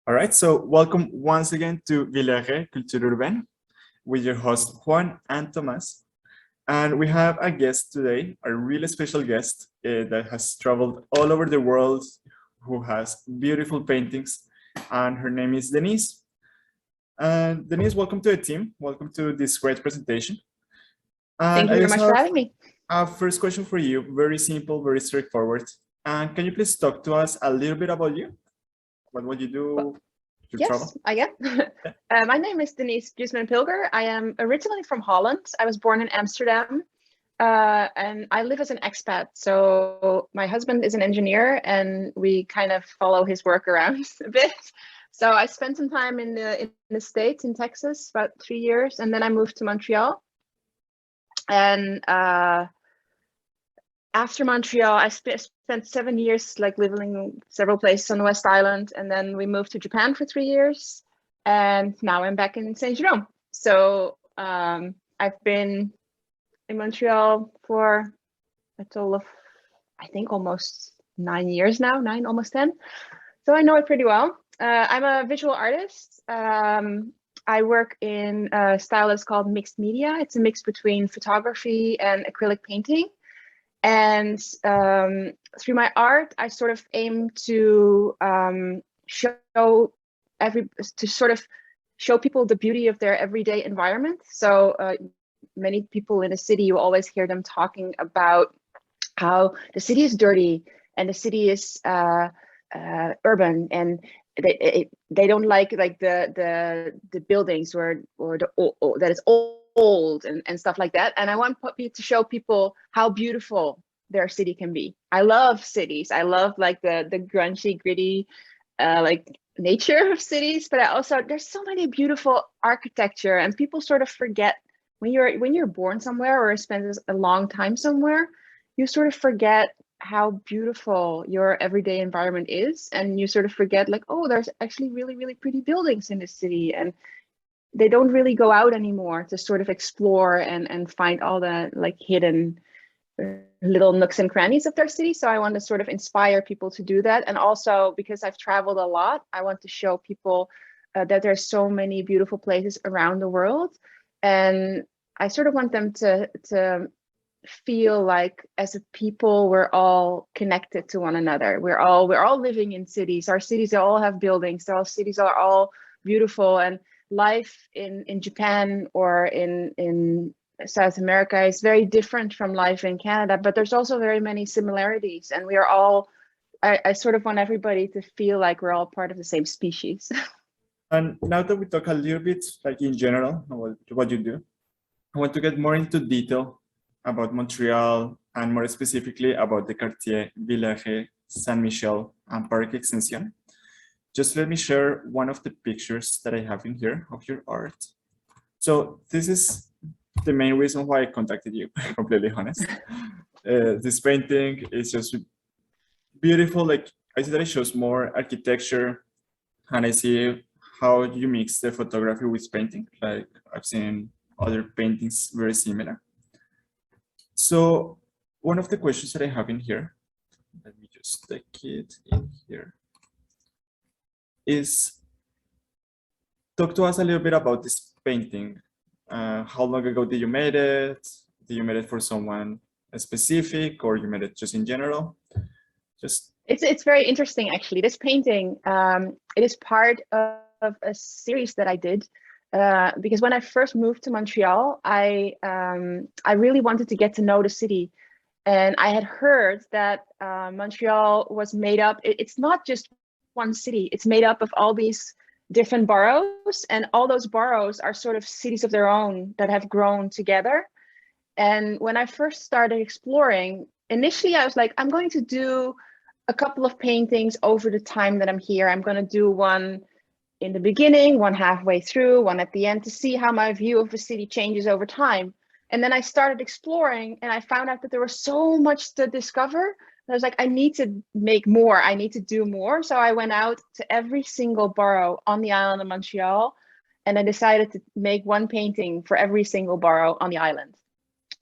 All right, so welcome once again to VILLERAY Culture Urbaine with your host Juan and Thomas. And we have a guest today, a really special guest that has traveled all over the world, who has beautiful paintings, and her name is Denise. And Denise, welcome to the team. Welcome to this great presentation. And Thank you very much for having me. A first question for you, very simple, very straightforward. And can you please talk to us a little bit about you? What you do? Yes, travel? I can. My name is Denise Buisman. I am originally from Holland. I was born in Amsterdam, and I live as an expat. So my husband is an engineer, and we kind of follow his work around a bit. So I spent some time in the States, in Texas, about 3 years, and then I moved to Montreal. And after Montreal, I spent 7 years like living in several places on the West Island, and then we moved to Japan for 3 years, and now I'm back in Saint Jerome. So I've been in Montreal for a total of, I think, almost 9 years now, almost 10. So I know it pretty well. I'm a visual artist. I work in a style that's called mixed media. It's a mix between photography and acrylic painting. And through my art, I sort of aim to show people the beauty of their everyday environment. So many people in a city, you always hear them talking about how the city is dirty and the city is urban, and they don't like the buildings or that it's old and stuff like that. And I want to show people how beautiful their city can be. I love cities. I love like the grungy, gritty, like nature of cities. But I also, there's so many beautiful architecture, and people sort of forget when you're born somewhere or spend a long time somewhere, you sort of forget how beautiful your everyday environment is, and you sort of forget like, oh, there's actually really, really pretty buildings in this city, and they don't really go out anymore to sort of explore and find all the like hidden little nooks and crannies of their city. So I want to sort of inspire people to do that. And also because I've traveled a lot, I want to show people that there's so many beautiful places around the world. And I sort of want them to feel like as a people, we're all connected to one another. We're all living in cities. Our cities all have buildings. Our cities are all beautiful, and life in Japan or in South America is very different from life in Canada, but there's also very many similarities, and we are all, I sort of want everybody to feel like we're all part of the same species. And now that we talk a little bit like in general about what you do, I want to get more into detail about Montreal, and more specifically about the Quartier, Villeray, SAINT-MICHEL, and PARC-EXTENSION. Just let me share one of the pictures that I have in here of your art. So this is the main reason why I contacted you, completely honest. This painting is just beautiful. Like I see that it shows more architecture, and I see how you mix the photography with painting. Like I've seen other paintings very similar. So one of the questions that I have in here, let me just take it in here, is talk to us a little bit about this painting. How long ago did you made it? Did you made it for someone specific, or you made it just in general? It's very interesting, actually. This painting, it is part of a series that I did. Because when I first moved to Montreal, I really wanted to get to know the city. And I had heard that Montreal was made up, it's not just one city, it's made up of all these different boroughs, and all those boroughs are sort of cities of their own that have grown together. And when I first started exploring, initially I was like, I'm going to do a couple of paintings over the time that I'm here. I'm going to do one in the beginning, one halfway through, one at the end, to see how my view of the city changes over time. And then I started exploring, and I found out that there was so much to discover. I was like, I need to make more. I need to do more. So I went out to every single borough on the island of Montreal, and I decided to make one painting for every single borough on the island.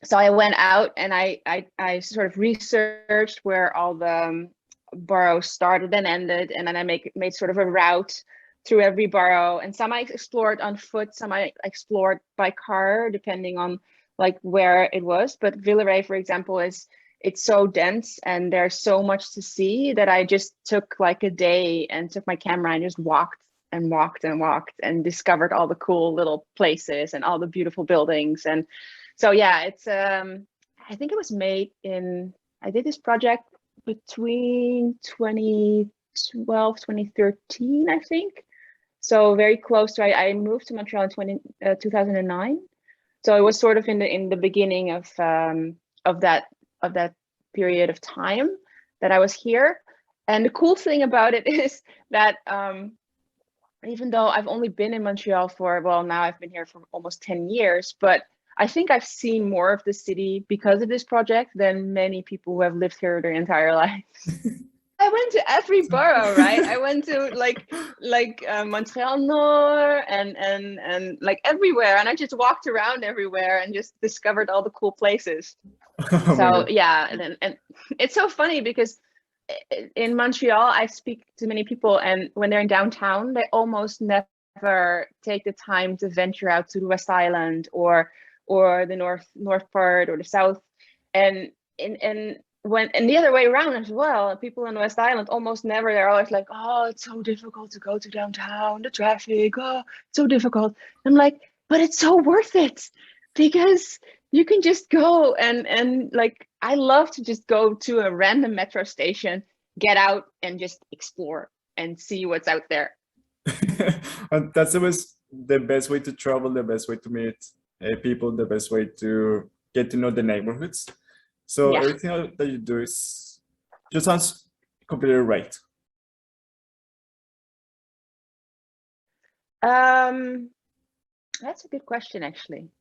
So I went out and I sort of researched where all the boroughs started and ended, and then I made sort of a route through every borough, and some I explored on foot, some I explored by car, depending on like where it was. But Villeray, for example, it's so dense and there's so much to see that I just took like a day and took my camera and just walked and walked and walked and discovered all the cool little places and all the beautiful buildings. And so yeah, it's I think it was made in, I did this project between 2012 2013, I think, so very close to, I moved to Montreal in 2009, so it was sort of in the beginning of that period of time that I was here. And the cool thing about it is that even though I've only been in Montreal for, well, now I've been here for almost 10 years, but I think I've seen more of the city because of this project than many people who have lived here their entire life. I went to every borough, right? I went to like Montreal Nord and like everywhere, and I just walked around everywhere and just discovered all the cool places. So yeah, and it's so funny because in Montreal I speak to many people, and when they're in downtown, they almost never take the time to venture out to the West Island or the north part or the south, and the other way around as well. People in the West Island almost never, they're always like, oh, it's so difficult to go to downtown, the traffic, oh, it's so difficult. I'm like, but it's so worth it, because you can just go and like, I love to just go to a random metro station, get out and just explore and see what's out there. And that's the best way to travel, the best way to meet people, the best way to get to know the neighborhoods. So yeah, everything that you do just sounds completely right. That's a good question, actually.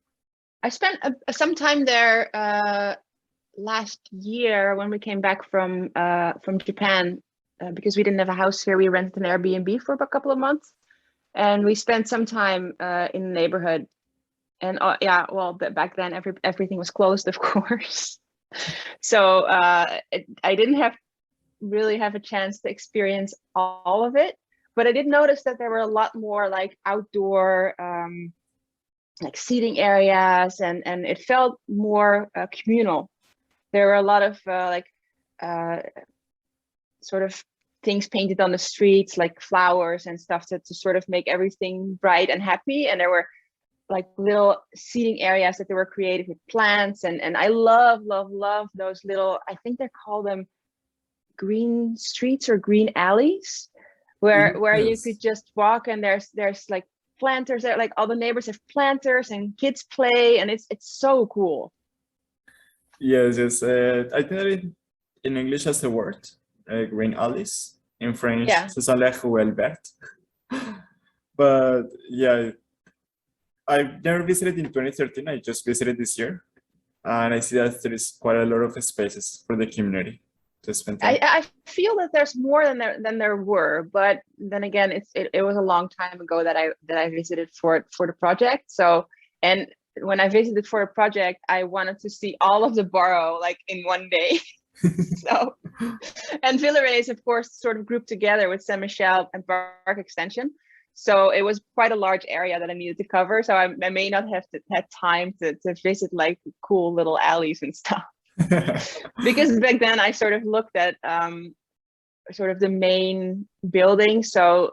I spent some time there last year when we came back from Japan, because we didn't have a house here. We rented an Airbnb for a couple of months, and we spent some time in the neighborhood. And yeah, well, back then everything was closed, of course. So I didn't really have a chance to experience all of it, but I did notice that there were a lot more like outdoor like seating areas, and it felt more communal. There were a lot of sort of things painted on the streets, like flowers and stuff, to sort of make everything bright and happy. And there were like little seating areas that they were created with plants, and I love those little, I think they call them green streets or green alleys, where you could just walk, and there's like planters there, like all the neighbors have planters and kids play, and it's so cool. Yes, I think that in English has the word green alleys. In French, yeah, ce sont les ruelles vertes. But yeah, I've never visited in 2013. I just visited this year, and I see that there is quite a lot of spaces for the community to spend time. I feel that there's more than there were, but then again, it was a long time ago that I visited for the project. So, and when I visited for a project, I wanted to see all of the borough like in one day. So, and Villeray is of course sort of grouped together with SAINT-MICHEL and PARC-EXTENSION. So it was quite a large area that I needed to cover. So I may not have had time to visit like cool little alleys and stuff. Because back then I sort of looked at sort of the main buildings. So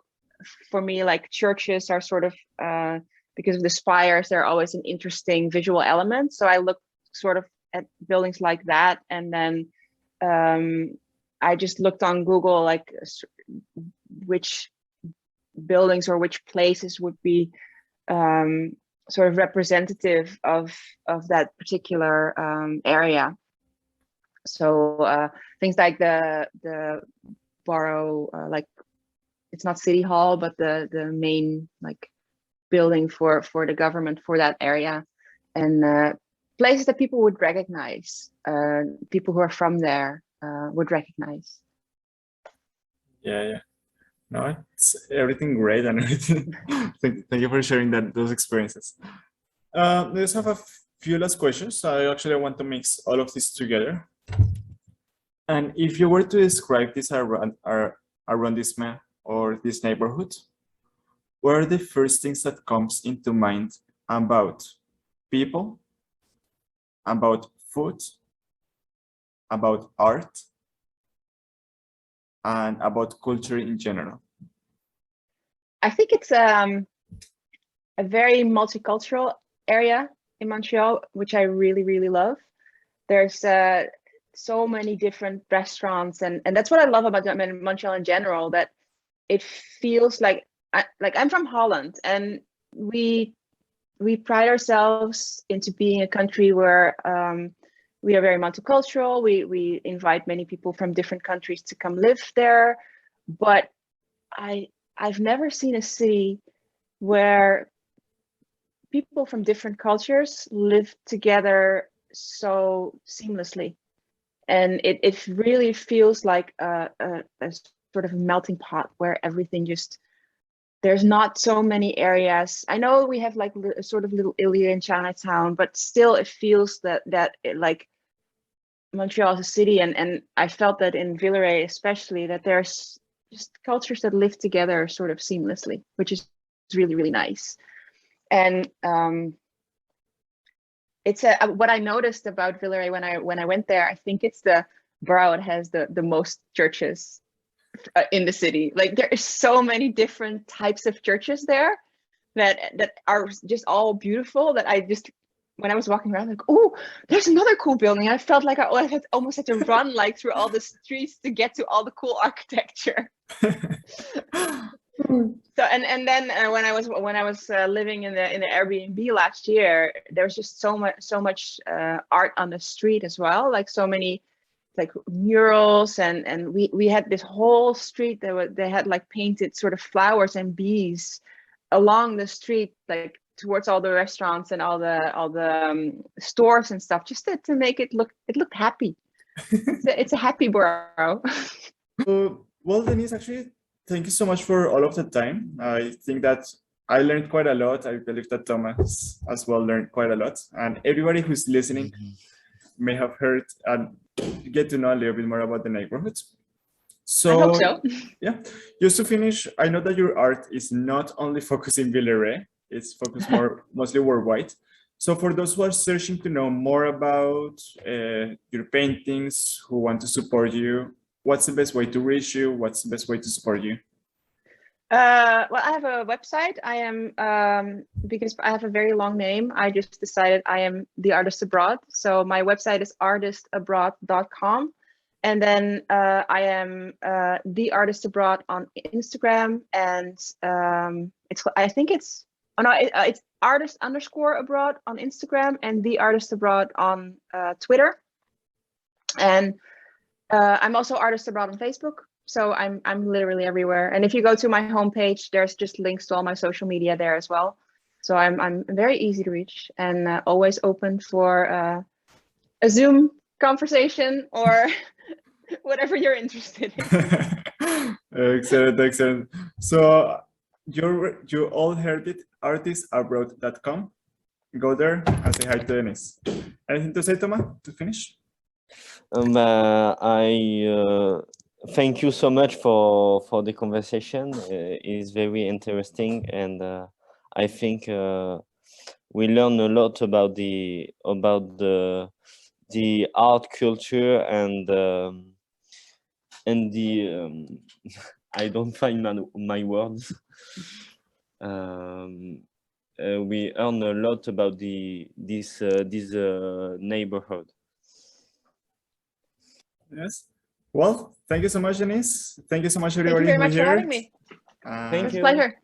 for me, like churches are sort of, because of the spires, they're always an interesting visual element. So I looked sort of at buildings like that. And then I just looked on Google, like which buildings or which places would be sort of representative of that particular area. So things like the borough, like it's not city hall, but the main like building for the government for that area, and places that people would recognize, people who are from there would recognize. Yeah. No, it's everything great and everything. Thank you for sharing those experiences. Let's have a few last questions. I actually want to mix all of this together. And if you were to describe this arrondissement or this neighborhood, what are the first things that comes into mind about people, about food, about art, and about culture in general? I think it's a very multicultural area in Montreal, which I really, really love. There's so many different restaurants, and that's what I love about Montreal in general, that it feels like I'm from Holland, and we pride ourselves into being a country where we are very multicultural. We invite many people from different countries to come live there, but I've never seen a city where people from different cultures live together so seamlessly, and it really feels like a sort of melting pot where everything just, there's not so many areas. I know we have like a sort of little area in Chinatown, but still it feels that like Montreal is a city, and I felt that in Villeray especially, that there's just cultures that live together sort of seamlessly, which is really, really nice. And it's what I noticed about Villeray when I went there. I think it's the borough that has the most churches in the city. Like there is so many different types of churches there that are just all beautiful, that I just, when I was walking around, like, oh, there's another cool building. I felt like I almost had to run like through all the streets to get to all the cool architecture. So and then when I was living in the Airbnb last year, there was just so much art on the street as well, like so many like murals, and we had this whole street that they had like painted sort of flowers and bees along the street, like towards all the restaurants and all the stores and stuff, just to make it looked happy. It's a happy borough. Well, Denise, actually, thank you so much for all of the time. I think that I learned quite a lot. I believe that Thomas as well learned quite a lot, and everybody who's listening may have heard and get to know a little bit more about the neighborhood. So, I hope so. Yeah, just to finish, I know that your art is not only focused in Villeray, it's focused mostly worldwide. So for those who are searching to know more about your paintings, who want to support you, what's the best way to reach you? What's the best way to support you? Well, I have a website. I am, because I have a very long name, I just decided I am the artist abroad. So my website is artistabroad.com. And then I am the artist abroad on Instagram, and it's artist_abroad on Instagram, and the artist abroad on Twitter. And I'm also artist abroad on Facebook. So I'm literally everywhere. And if you go to my homepage, there's just links to all my social media there as well. So I'm very easy to reach, and always open for a Zoom conversation or whatever you're interested in. Excellent. So you all heard it, artistabroad.com. Go there and say hi to Denise. Anything to say, Thomas, to finish? I thank you so much for the conversation. It's very interesting, and I think we learn a lot about the art culture and the I don't find my words. We learn a lot about this neighborhood. Yes. Well, thank you so much, Denise. Thank you so much, everybody. Thank you very much for having me. Thank It's a you. pleasure.